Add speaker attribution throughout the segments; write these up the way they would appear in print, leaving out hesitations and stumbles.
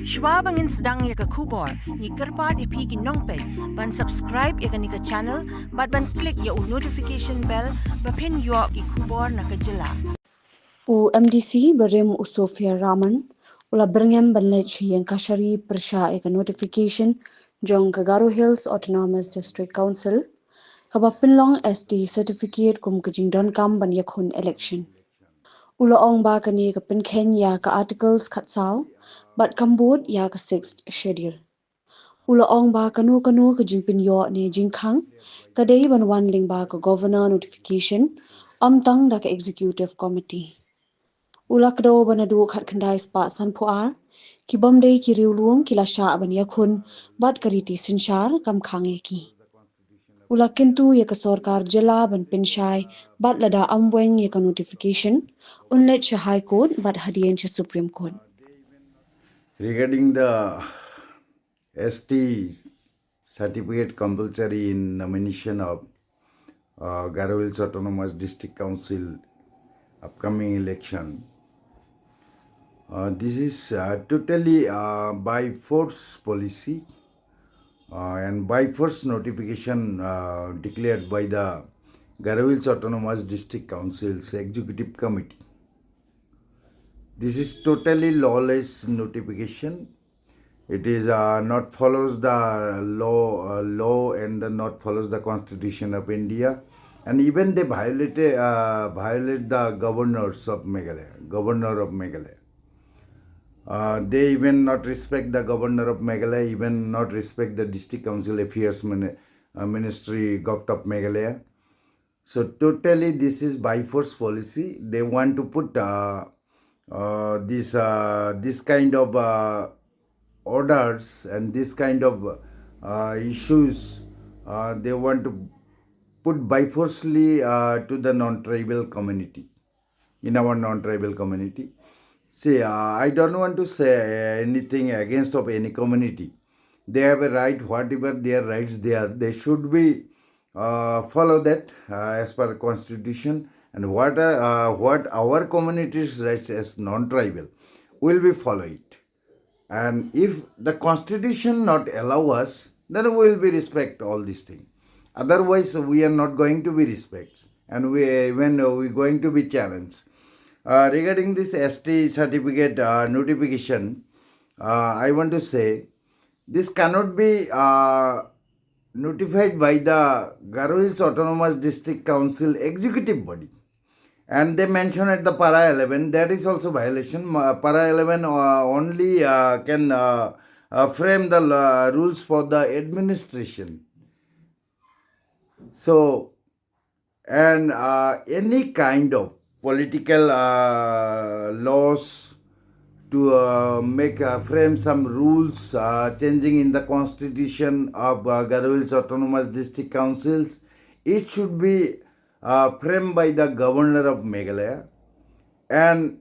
Speaker 1: Shwa bangin sedang ya ke kubor, ni kerpat ipi ki nongpek, ban subscribe ya ke ni ke channel, ban klik ya notification bell, bapin yo ki kubor na ke jylla.
Speaker 2: Mdc Barim Sofia Raman, ula Byrngem ban Leit Sha Iingkashari persha eka notification jong Jaintia Hills Autonomous District Council, kaba pinlong SD certificate kum kajingdon kam ban Iakhun Election. Ula ong ba kani ka pinken ya ka articles katsal, but kambut ya ka 6th schedule. Ula ong ba kanu ka jingpin yo ne jingkang, kadai ban wanling ba ka governor notification, amtang da ka executive committee. Ula kdo banadu khat khandai spa san puar, ki Bym Dei Riewlum ki la Shah ban Iakhun, bat kariti sinshar kam khange ki. Ula kintu ya ka sorkar jylla ban pinshai, bat lada amweng ya ka notification, Leit Sha Iingkashari bat hadiyan cha Supreme Court.
Speaker 3: Regarding the ST certificate compulsory in nomination of Jaintia Hills Autonomous District Council upcoming election, this is totally by force policy and by force notification declared by the Jaintia Hills Autonomous District Council's Executive Committee. This is totally lawless notification. It is not follows the law and not follows the Constitution of India, and even they violate the governor of Meghalaya. They even not respect the governor of Meghalaya, even not respect the district council affairs ministry govt of Meghalaya. So totally this is by force policy. They want to put this kind of orders and this kind of issues. They want to put by forcefully to the non-tribal community, in our non-tribal community. See, I don't want to say anything against of any community. They have a right, whatever their rights they should be follow that as per Constitution, and what our community's rights as non-tribal will be follow it. And if the Constitution not allow us, then we will be respect all these things. Otherwise, we are not going to be respect, and we going to be challenged. Regarding this ST certificate notification, I want to say this cannot be notified by the Jaintia Hills Autonomous District Council executive body. And they mention at the para 11, that is also violation. Para 11 only can frame the rules for the administration. So, and any kind of political laws to make frame some rules changing in the constitution of Jaintia Hills Autonomous District Councils, it should be framed by the governor of Meghalaya, and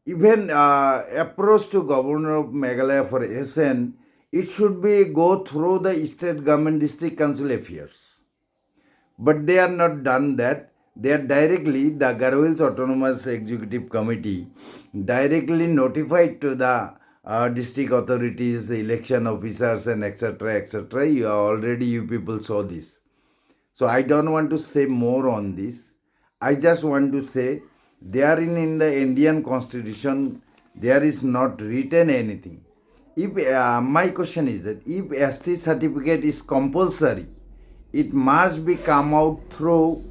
Speaker 3: even approach to governor of Meghalaya for SN, it should be go through the state government district council affairs. But they are not done that. They are directly, the Jaintia Hills Autonomous Executive Committee directly notified to the district authorities, election officers, and etc. etc. You people saw this. So I don't want to say more on this. I just want to say there in the Indian Constitution there is not written anything. If my question is that if ST certificate is compulsory, it must be come out through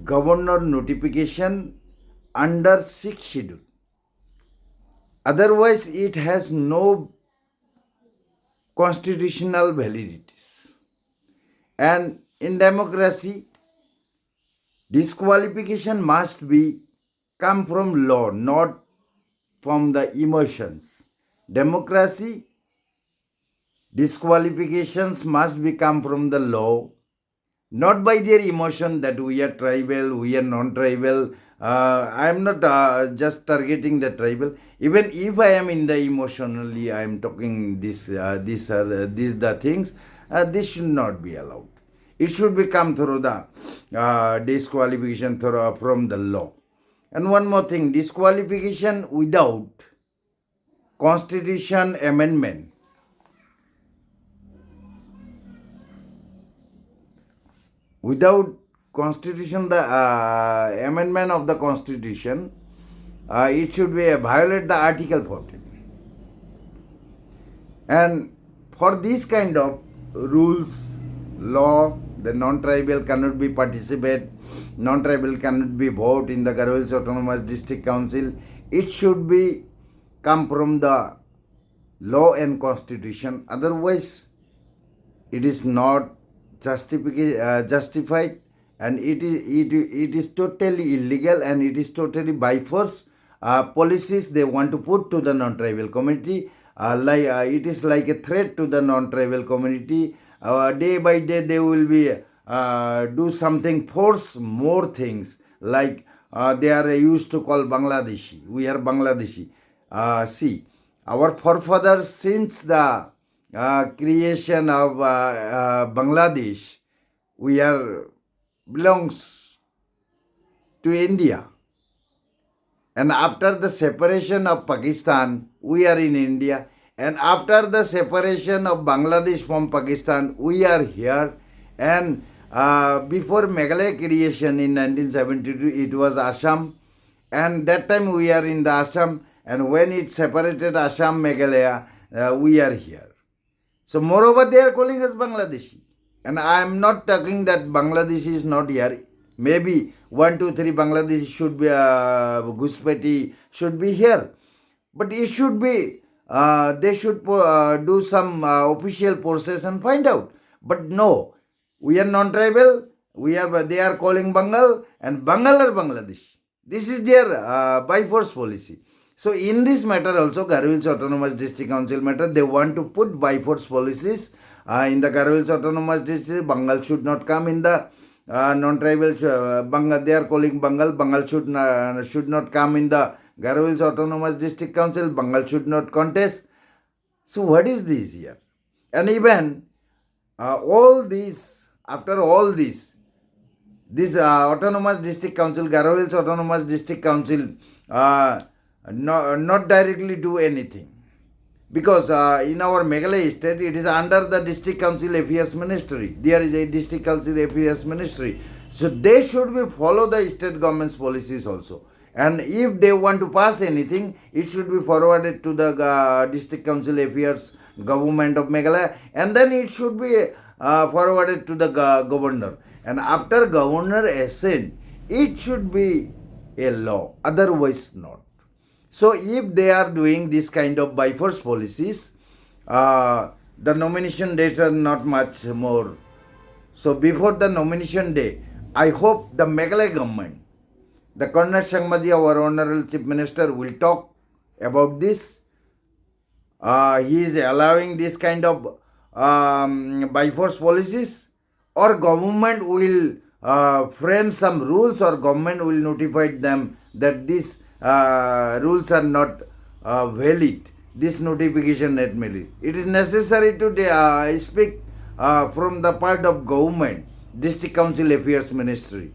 Speaker 3: governor notification under 6th schedule. Otherwise, it has no constitutional validities. And in democracy, disqualification must be come from law, not from the emotions. Democracy, disqualifications must be come from the law, not by their emotion that we are tribal, we are non-tribal. I am not just targeting the tribal. Even if I am in the emotionally, I am talking these the things. This should not be allowed. It should be come through the disqualification from the law. And one more thing, disqualification without constitution amendment. Without constitution, the amendment of the constitution, it should be violate the Article 14. And for this kind of rules, law, the non-tribal cannot be participate, non-tribal cannot be vote in the Garo Hills Autonomous District Council. It should be come from the law and constitution. Otherwise, it is not justified, and it is totally illegal, and it is totally by force policies they want to put to the non-tribal community. It is like a threat to the non-tribal community. Day by day they will be do something, force more things, like they are used to call Bangladeshi. We are Bangladeshi. See, our forefathers, since the creation of Bangladesh, we are belongs to India. And after the separation of Pakistan, we are in India. And after the separation of Bangladesh from Pakistan, we are here. And before Meghalaya creation in 1972, it was Assam. And that time we are in the Assam. And when it separated Assam, Meghalaya, we are here. So moreover, they are calling us Bangladeshi. And I am not talking that Bangladesh is not here. Maybe 1, 2, 3 Bangladesh should be, Guspeti should be here. But it should be, they should do some official process and find out. But no, we are non-tribal, they are calling Bengal, and Bengal are Bangladesh. This is their by force policy. So in this matter also, Garo Hills Autonomous District Council matter, they want to put by force policies in the Garo Hills Autonomous District. Bengal should not come in the non-tribal, they are calling Bengal. Bengal should not come in the Garo Hills Autonomous District Council. Bengal should not contest. So what is this here? And even all this, after all this Autonomous District Council, Garo Hills Autonomous District Council, not directly do anything. Because in our Meghalaya state, it is under the District Council Affairs Ministry. There is a District Council Affairs Ministry. So they should be follow the state government's policies also. And if they want to pass anything, it should be forwarded to the District Council Affairs Government of Meghalaya. And then it should be forwarded to the Governor. And after Governor assent, it should be a law. Otherwise not. So if they are doing this kind of by force policies, the nomination dates are not much more. So before the nomination day, I hope the Meghalaya government, the Colonel Shangmaji, our Honorable Chief Minister, will talk about this. He is allowing this kind of by force policies, or government will frame some rules, or government will notify them that these rules are not valid, this notification not valid. It is necessary to speak from the part of government, District Council Affairs Ministry.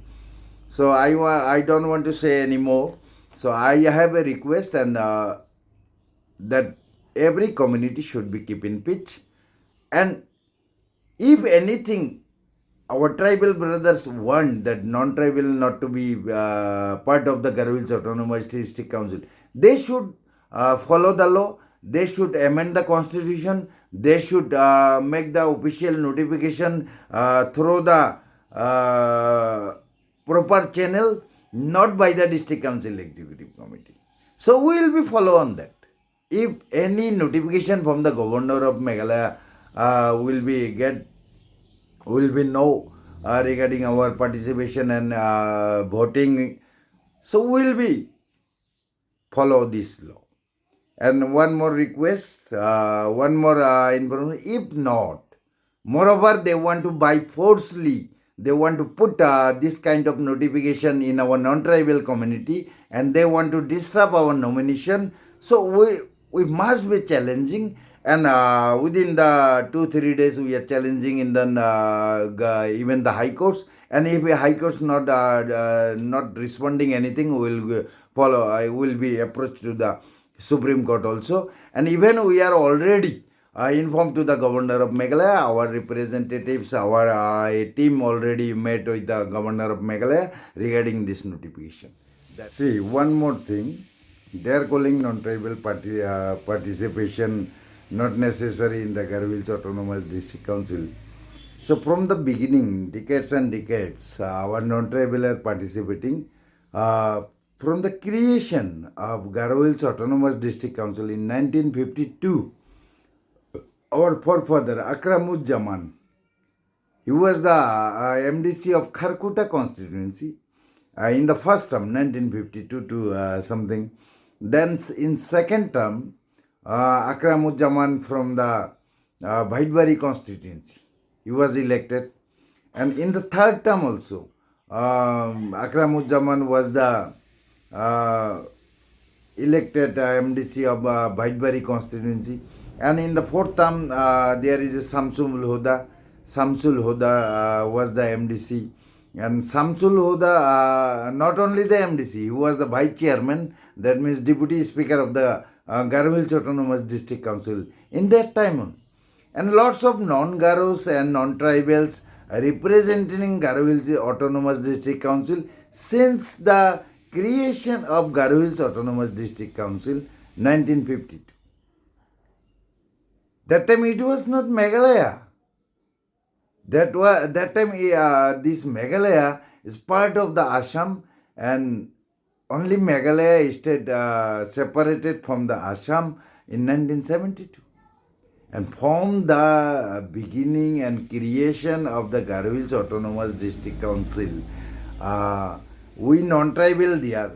Speaker 3: So I don't want to say any more. So I have a request, and that every community should be kept in pitch. And if anything, our tribal brothers want that non-tribal not to be part of the Garo Hills Autonomous District Council, they should follow the law, they should amend the constitution, they should make the official notification through the proper channel, not by the District Council Executive Committee. So we will be follow on that. If any notification from the Governor of Meghalaya will be know regarding our participation and voting, so we will be follow this law. And one more request, one more information. If not, moreover, they want to by forcefully, they want to put this kind of notification in our non-tribal community, and they want to disrupt our nomination. So we must be challenging. And within the 2-3 days, we are challenging in the even the high courts. And if the high courts not responding anything, we will follow. I will be approached to the Supreme Court also. And even we are already informed to the governor of Meghalaya, our representatives, our team already met with the governor of Meghalaya regarding this notification. See, one more thing, they are calling non-tribal participation not necessary in the Garo Hills Autonomous District Council. So from the beginning, decades and decades, our non-tribal are participating. From the creation of Garo Hills Autonomous District Council in 1952, our forefather Akramuzzaman, he was the MDC of Kharkuta constituency in the first term, 1952 to something. Then in second term, Akramuzzaman from the Bhaidwari constituency, he was elected. And in the third term also, Akramuzzaman was the elected MDC of Bhaidwari constituency. And in the fourth term, there is a Samsul Huda. Samsul Huda was the MDC. And Samsul Huda, not only the MDC, he was the vice chairman, that means deputy speaker of the Garo Hills Autonomous District Council in that time. And lots of non-Garos and non-tribals representing Garo Hills Autonomous District Council since the creation of Garo Hills Autonomous District Council 1952. That time it was not Meghalaya. That time this Meghalaya is part of the Assam, and only Meghalaya state separated from the Assam in 1972. And from the beginning and creation of the Garo Hills Autonomous District Council, we non-tribal there.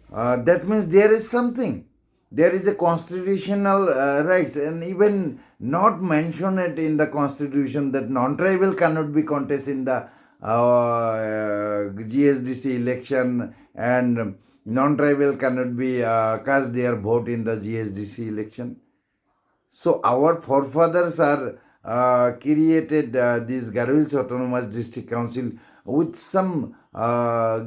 Speaker 3: That means there is something. There is a constitutional rights, and even not mentioned it in the constitution that non-tribal cannot be contest in the GSDC election, and non-tribal cannot be cast their vote in the GSDC election. So our forefathers are created this Garo Hills Autonomous District Council with some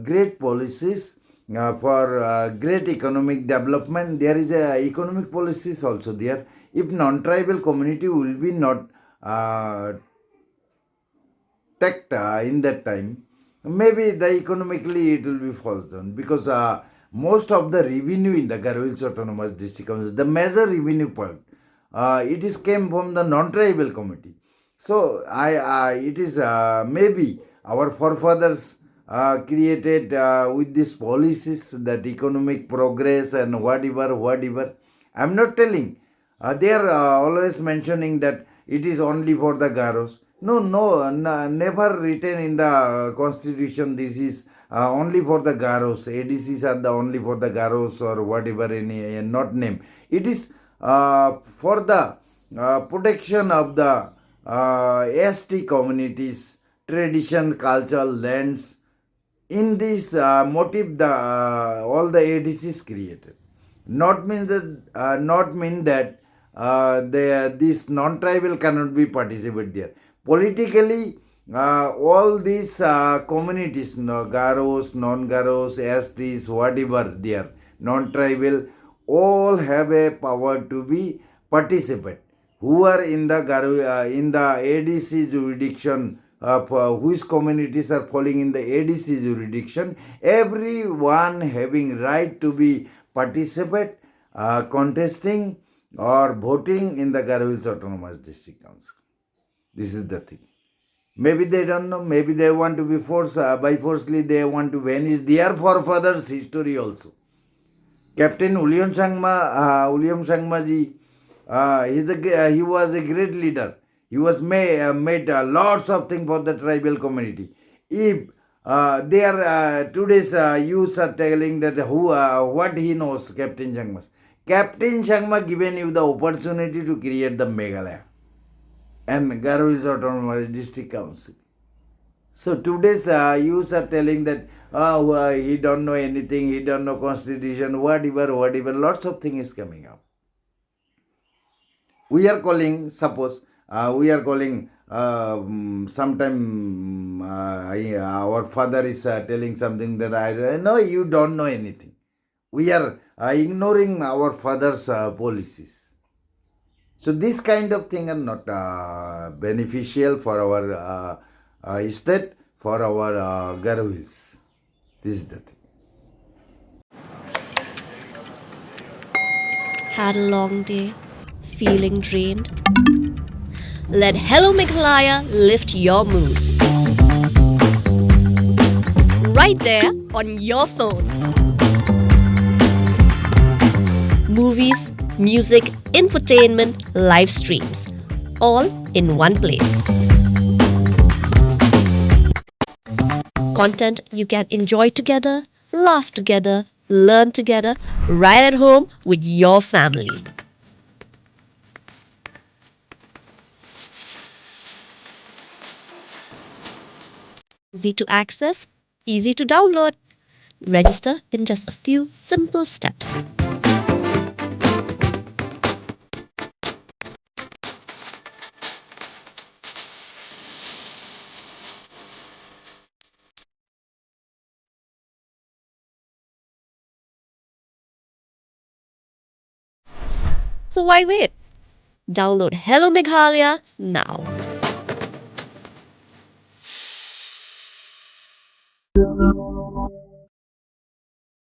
Speaker 3: great policies for great economic development. There is a economic policies also there. If non-tribal community will be not tacked in that time, maybe the economically it will be falls down, because most of the revenue in the Garo Hills Autonomous District Council, the major revenue part, it is came from the non-tribal community. So it is maybe our forefathers created with these policies that economic progress and whatever. I am not telling. They are always mentioning that it is only for the Garos. No, never written in the constitution this is only for the Garos. ADCs are the only for the Garos or whatever, any not name. It is for the protection of the ST communities, tradition, cultural lands. In this motive, the all the ADCs created. Not mean that this non-tribal cannot be participate there. Politically, all these communities, Garos, non-Garos, STs, whatever they are, non-tribal, all have a power to be participate. Who are in the in the ADC jurisdiction, which communities are falling in the ADC jurisdiction, everyone having right to be participate, contesting or voting in the Garo Hills Autonomous District Council. This is the thing. Maybe they don't know. Maybe they want to be forced by forcefully. They want to vanish their forefathers' history also. Captain William Sangma ji, he was a great leader. He was made lots of things for the tribal community. If they are today's youths are telling that what he knows, Captain Sangma. Captain Sangma given you the opportunity to create the Meghalaya and Garo Hills Autonomous District Council. So today's youths are telling that he don't know anything, he don't know constitution, whatever, lots of things is coming up. We are calling, suppose, sometime our father is telling something that I know you don't know anything. we are ignoring our father's policies. So this kind of thing are not beneficial for our state, for our Garo Hills. This is the thing.
Speaker 4: Had a long day? Feeling drained? Let Hello Meghalaya lift your mood. Right there on your phone. Movies, music, infotainment, live streams, all in one place. Content you can enjoy together, laugh together, learn together, right at home with your family. Easy to access, easy to download. Register in just a few simple steps. So why wait? Download Hello Meghalaya now.